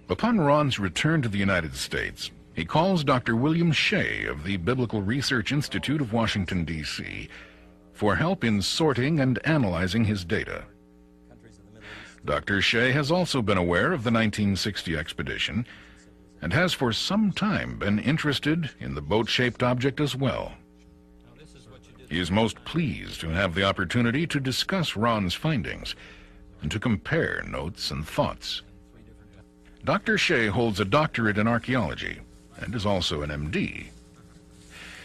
Upon Ron's return to the United States, he calls Dr. William Shea of the Biblical Research Institute of Washington, D.C., for help in sorting and analyzing his data. Dr. Shea has also been aware of the 1960 expedition and has for some time been interested in the boat-shaped object as well. He is most pleased to have the opportunity to discuss Ron's findings and to compare notes and thoughts. Dr. Shea holds a doctorate in archaeology and is also an MD.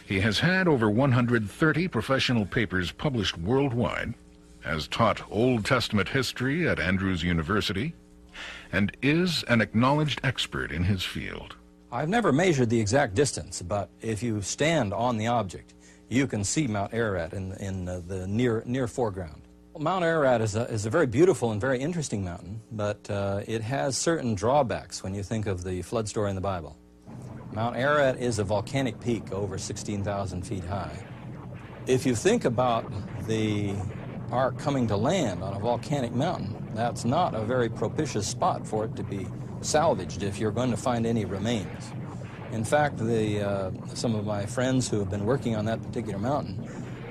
He has had over 130 professional papers published worldwide, has taught Old Testament history at Andrews University, and is an acknowledged expert in his field. I've never measured the exact distance, but if you stand on the object, you can see Mount Ararat in the near foreground. Mount Ararat is a very beautiful and very interesting mountain, but it has certain drawbacks when you think of the flood story in the Bible. Mount Ararat is a volcanic peak over 16,000 feet high. If you think about the Ark coming to land on a volcanic mountain, that's not a very propitious spot for it to be salvaged if you're going to find any remains. In fact, some of my friends who have been working on that particular mountain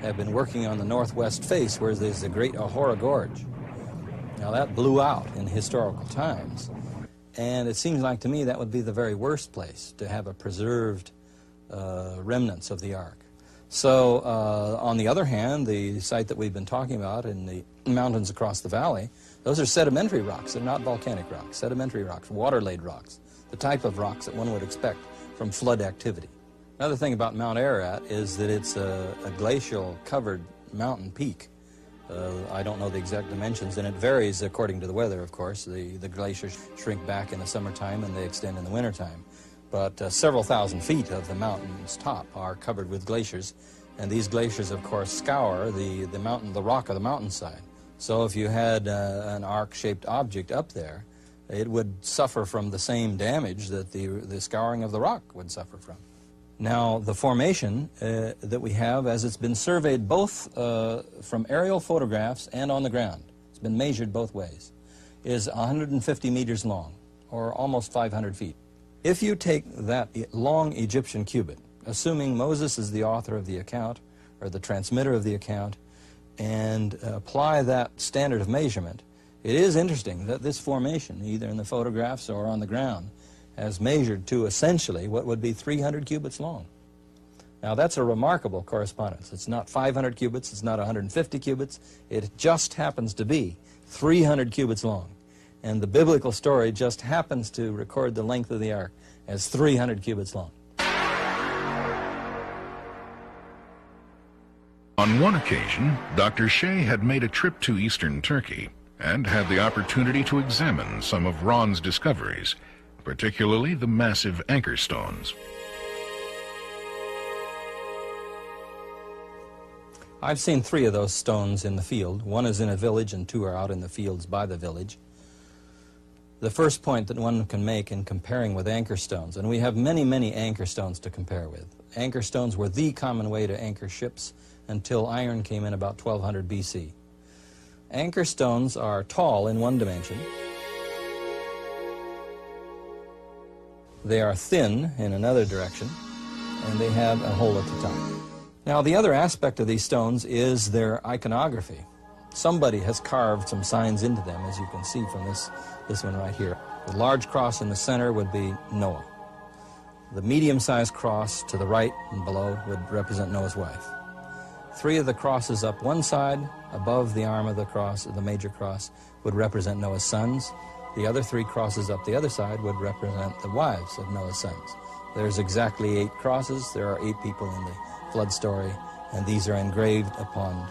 have been working on the northwest face where there's the Great Ahura Gorge. Now that blew out in historical times, and it seems like to me that would be the very worst place to have a preserved remnants of the Ark. So on the other hand, the site that we've been talking about in the mountains across the valley, those are sedimentary rocks. They're not volcanic rocks, sedimentary rocks, water-laid rocks, the type of rocks that one would expect from flood activity. Another thing about Mount Ararat is that it's a glacial-covered mountain peak. I don't know the exact dimensions, and it varies according to the weather, of course. The glaciers shrink back in the summertime and they extend in the wintertime. But several thousand feet of the mountain's top are covered with glaciers, and these glaciers, of course, scour the rock of the mountainside. So if you had an arc-shaped object up there, it would suffer from the same damage that the scouring of the rock would suffer from. Now, the formation that we have, as it's been surveyed both from aerial photographs and on the ground, it's been measured both ways, is 150 meters long, or almost 500 feet. If you take that long Egyptian cubit, assuming Moses is the author of the account, or the transmitter of the account, and apply that standard of measurement, it is interesting that this formation, either in the photographs or on the ground, has measured to essentially what would be 300 cubits long. Now that's a remarkable correspondence. It's not 500 cubits, it's not 150 cubits, it just happens to be 300 cubits long. And the biblical story just happens to record the length of the Ark as 300 cubits long. On one occasion, Dr. Shea had made a trip to eastern Turkey and had the opportunity to examine some of Ron's discoveries, particularly the massive anchor stones. I've seen 3 of those stones in the field. One is in a village and 2 are out in the fields by the village. The first point that one can make in comparing with anchor stones, and we have many, many anchor stones to compare with. Anchor stones were the common way to anchor ships until iron came in about 1200 BC. Anchor stones are tall in one dimension. They are thin in another direction, and they have a hole at the top. Now, the other aspect of these stones is their iconography. Somebody has carved some signs into them, as you can see from this one right here. The large cross in the center would be Noah. The medium-sized cross to the right and below would represent Noah's wife. 3 of the crosses up one side, above the arm of the cross, the major cross, would represent Noah's sons. The other 3 crosses up the other side would represent the wives of Noah's sons. There's exactly 8 crosses. There are 8 people in the flood story, and these are engraved upon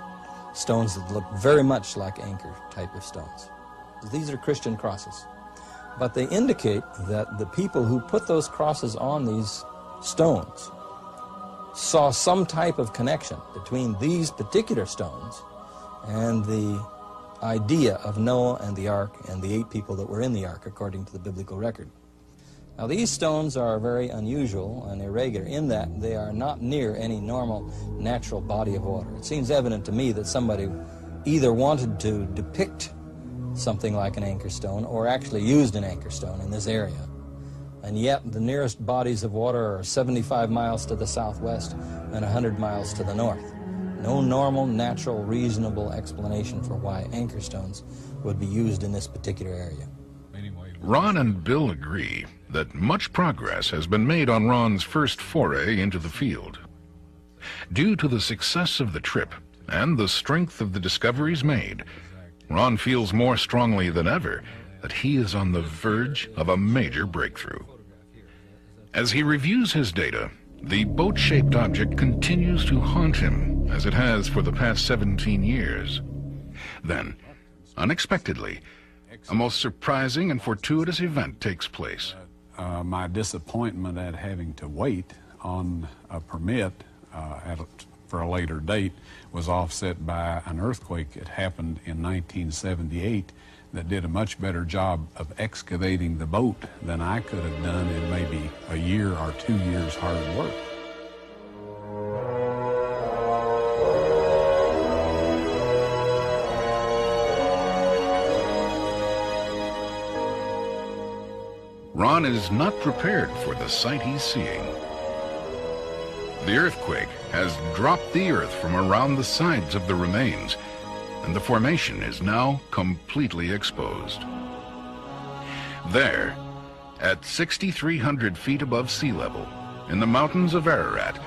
stones that look very much like anchor type of stones. These are Christian crosses, but they indicate that the people who put those crosses on these stones saw some type of connection between these particular stones and the idea of Noah and the Ark and the 8 people that were in the Ark according to the biblical record. Now these stones are very unusual and irregular in that they are not near any normal natural body of water. It seems evident to me that somebody either wanted to depict something like an anchor stone or actually used an anchor stone in this area. And yet the nearest bodies of water are 75 miles to the southwest and 100 miles to the north. No normal, natural, reasonable explanation for why anchor stones would be used in this particular area. Ron and Bill agree that much progress has been made on Ron's first foray into the field. Due to the success of the trip and the strength of the discoveries made, Ron feels more strongly than ever that he is on the verge of a major breakthrough. As he reviews his data, the boat-shaped object continues to haunt him, as it has for the past 17 years. Then, unexpectedly, a most surprising and fortuitous event takes place. My disappointment at having to wait on a permit for a later date was offset by an earthquake that happened in 1978 that did a much better job of excavating the boat than I could have done in maybe a year or 2 years hard work. Ron is not prepared for the sight he's seeing. The earthquake has dropped the earth from around the sides of the remains, and the formation is now completely exposed. There, at 6,300 feet above sea level, in the mountains of Ararat,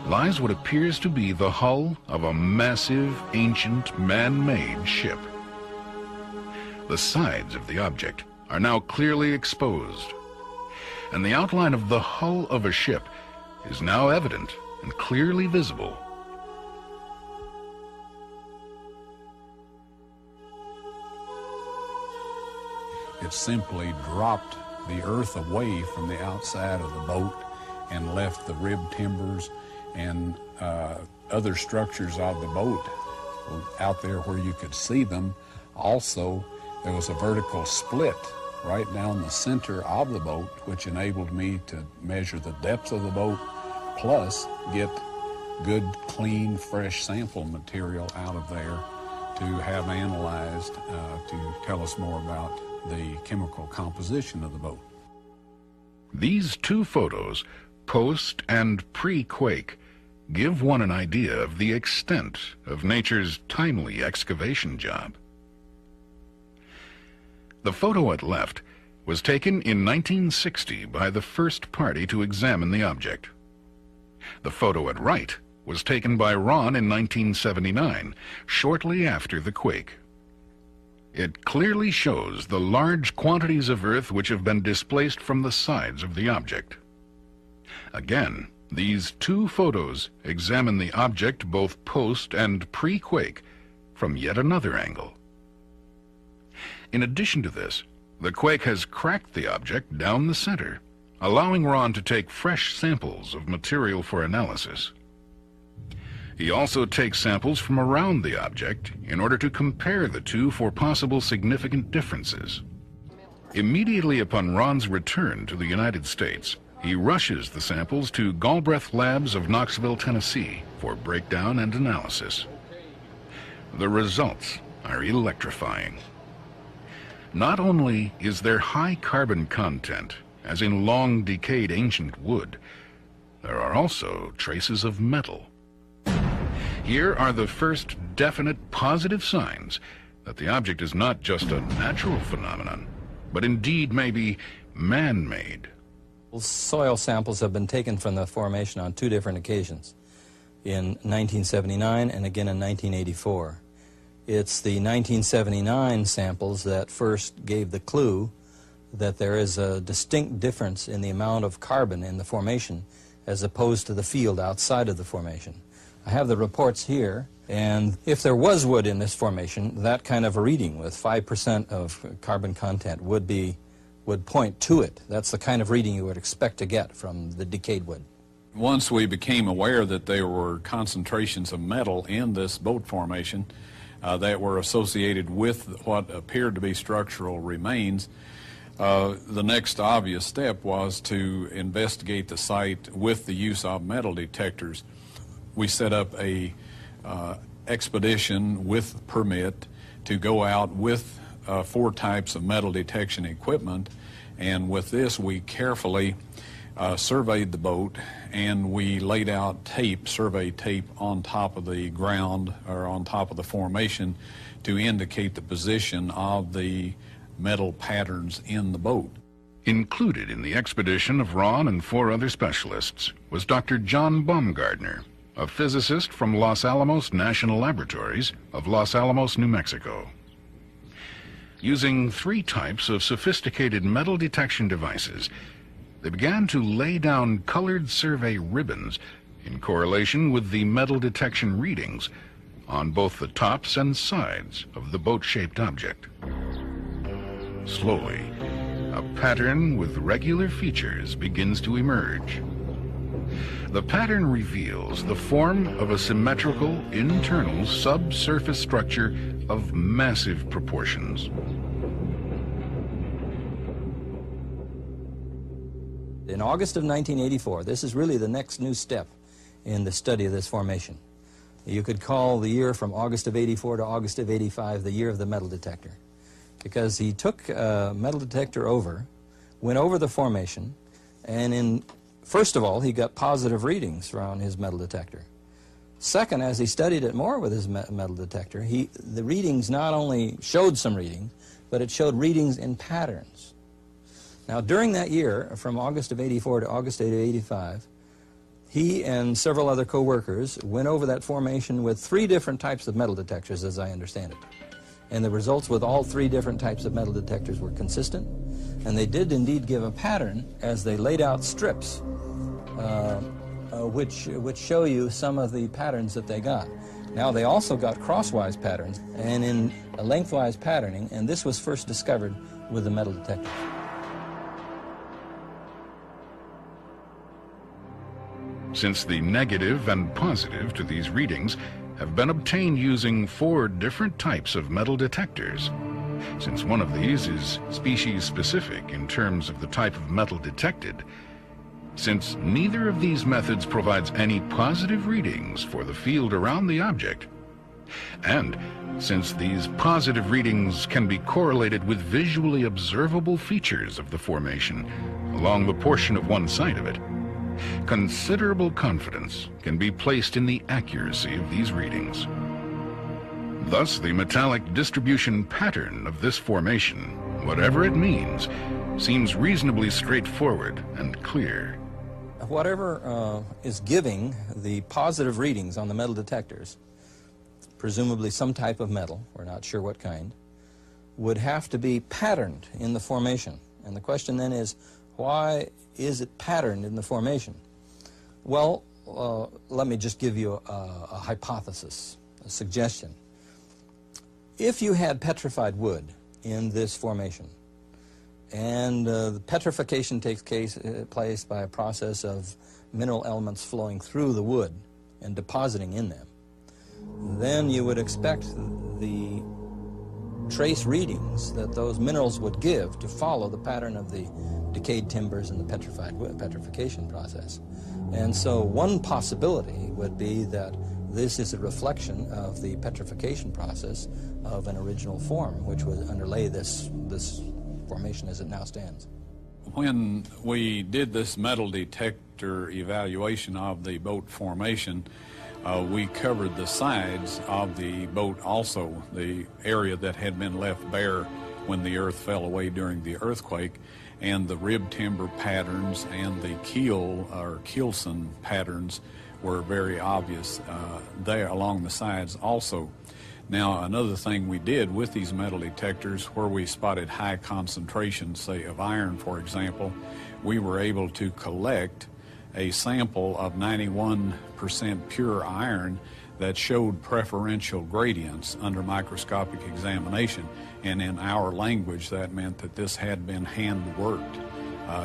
lies what appears to be the hull of a massive, ancient, man-made ship. The sides of the object are now clearly exposed, and the outline of the hull of a ship is now evident and clearly visible. It simply dropped the earth away from the outside of the boat and left the rib timbers and other structures of the boat out there where you could see them. Also, there was a vertical split right down the center of the boat, which enabled me to measure the depth of the boat, plus get good, clean, fresh sample material out of there to have analyzed to tell us more about the chemical composition of the boat. These two photos, post and pre-quake, give one an idea of the extent of nature's timely excavation job. The photo at left was taken in 1960 by the first party to examine the object. The photo at right was taken by Ron in 1979, shortly after the quake. It clearly shows the large quantities of earth which have been displaced from the sides of the object. Again, these two photos examine the object both post and pre-quake from yet another angle. In addition to this, the quake has cracked the object down the center, allowing Ron to take fresh samples of material for analysis. He also takes samples from around the object in order to compare the two for possible significant differences. Immediately upon Ron's return to the United States, he rushes the samples to Galbraith Labs of Knoxville, Tennessee for breakdown and analysis. The results are electrifying. Not only is there high carbon content, as in long decayed ancient wood, there are also traces of metal. Here are the first definite positive signs that the object is not just a natural phenomenon, but indeed may be man-made. Soil samples have been taken from the formation on two different occasions, in 1979 and again in 1984. It's the 1979 samples that first gave the clue that there is a distinct difference in the amount of carbon in the formation as opposed to the field outside of the formation. I have the reports here, and if there was wood in this formation, that kind of a reading with 5% of carbon content would point to it. That's the kind of reading you would expect to get from the decayed wood. Once we became aware that there were concentrations of metal in this boat formation that were associated with what appeared to be structural remains, the next obvious step was to investigate the site with the use of metal detectors. We set up a expedition with permit to go out with 4 types of metal detection equipment, and with this we carefully surveyed the boat, and we laid out tape, survey tape, on top of the ground or on top of the formation to indicate the position of the metal patterns in the boat. Included in the expedition of Ron and 4 other specialists was Dr. John Baumgardner, a physicist from Los Alamos National Laboratories of Los Alamos, New Mexico. Using 3 types of sophisticated metal detection devices, they began to lay down colored survey ribbons in correlation with the metal detection readings on both the tops and sides of the boat-shaped object. Slowly, a pattern with regular features begins to emerge. The pattern reveals the form of a symmetrical internal subsurface structure of massive proportions. In August of 1984, this is really the next new step in the study of this formation. You could call the year from August of 84 to August of 85 the year of the metal detector, because he took a metal detector went over the formation, and first of all, he got positive readings from his metal detector. Second, as he studied it more with his metal detector, the readings not only showed some readings, but it showed readings in patterns. Now, during that year, from August of 84 to August of 85, he and several other co-workers went over that formation with 3 different types of metal detectors, as I understand it. And the results with all 3 different types of metal detectors were consistent, and they did indeed give a pattern as they laid out strips which show you some of the patterns that they got. Now, they also got crosswise patterns and in a lengthwise patterning, and this was first discovered with the metal detectors. Since the negative and positive to these readings have been obtained using 4 different types of metal detectors, since one of these is species-specific in terms of the type of metal detected, since neither of these methods provides any positive readings for the field around the object, and since these positive readings can be correlated with visually observable features of the formation along the portion of one side of it, considerable confidence can be placed in the accuracy of these readings. Thus, the metallic distribution pattern of this formation, whatever it means, seems reasonably straightforward and clear. Whatever is giving the positive readings on the metal detectors, presumably some type of metal, we're not sure what kind, would have to be patterned in the formation. And the question then is, why is it patterned in the formation? Well, let me just give you a hypothesis, a suggestion. If you had petrified wood in this formation, and the petrification takes place by a process of mineral elements flowing through the wood and depositing in them, then you would expect the trace readings that those minerals would give to follow the pattern of the decayed timbers and the petrification process. And so one possibility would be that this is a reflection of the petrification process of an original form, which would underlay this formation as it now stands. When we did this metal detector evaluation of the boat formation, we covered the sides of the boat also, the area that had been left bare when the earth fell away during the earthquake, and the rib timber patterns and the keel or keelson patterns were very obvious there along the sides also. Now, another thing we did with these metal detectors, where we spotted high concentrations, say of iron, for example, we were able to collect a sample of 91% pure iron that showed preferential gradients under microscopic examination. And in our language, that meant that this had been hand-worked.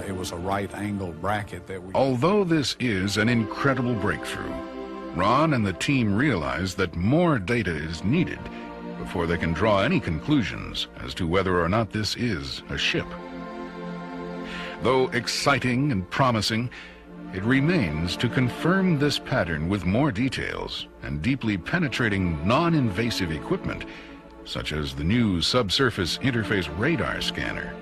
It was a right-angle bracket that we... Although this is an incredible breakthrough, Ron and the team realize that more data is needed before they can draw any conclusions as to whether or not this is a ship. Though exciting and promising, it remains to confirm this pattern with more details and deeply penetrating non-invasive equipment such as the new subsurface interface radar scanner.